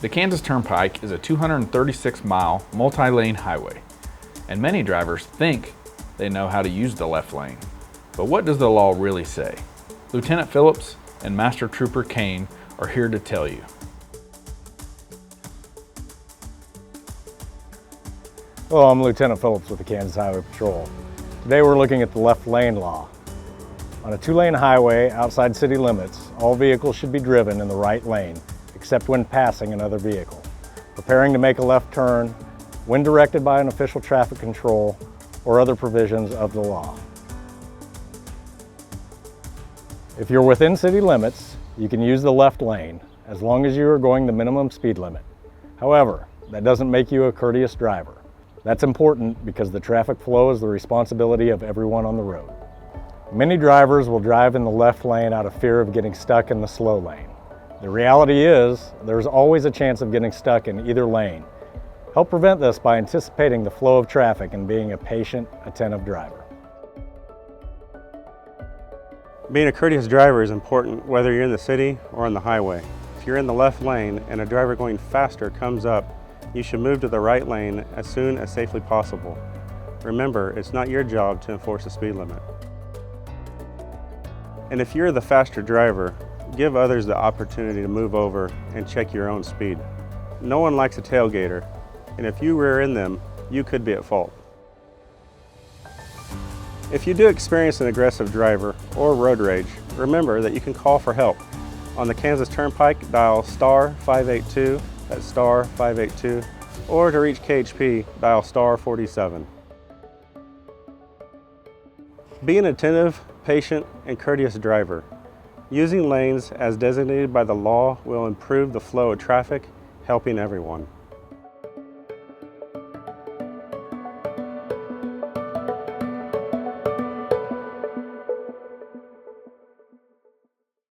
The Kansas Turnpike is a 236-mile multi-lane highway, and many drivers think they know how to use the left lane. But what does the law really say? Lieutenant Phillips and Master Trooper Kane are here to tell you. Hello, I'm Lieutenant Phillips with the Kansas Highway Patrol. Today we're looking at the left lane law. On a two-lane highway outside city limits, all vehicles should be driven in the right lane, except when passing another vehicle, preparing to make a left turn, when directed by an official traffic control, or other provisions of the law. If you're within city limits, you can use the left lane as long as you are going the minimum speed limit. However, that doesn't make you a courteous driver. That's important because the traffic flow is the responsibility of everyone on the road. Many drivers will drive in the left lane out of fear of getting stuck in the slow lane. The reality is, there's always a chance of getting stuck in either lane. Help prevent this by anticipating the flow of traffic and being a patient, attentive driver. Being a courteous driver is important whether you're in the city or on the highway. If you're in the left lane and a driver going faster comes up, you should move to the right lane as soon as safely possible. Remember, it's not your job to enforce the speed limit. And if you're the faster driver, give others the opportunity to move over and check your own speed. No one likes a tailgater, and if you rear end them, you could be at fault. If you do experience an aggressive driver or road rage, remember that you can call for help. On the Kansas Turnpike, dial star 582, that's star 582, or to reach KHP, dial star 47. Be an attentive, patient, and courteous driver. Using lanes as designated by the law will improve the flow of traffic, helping everyone.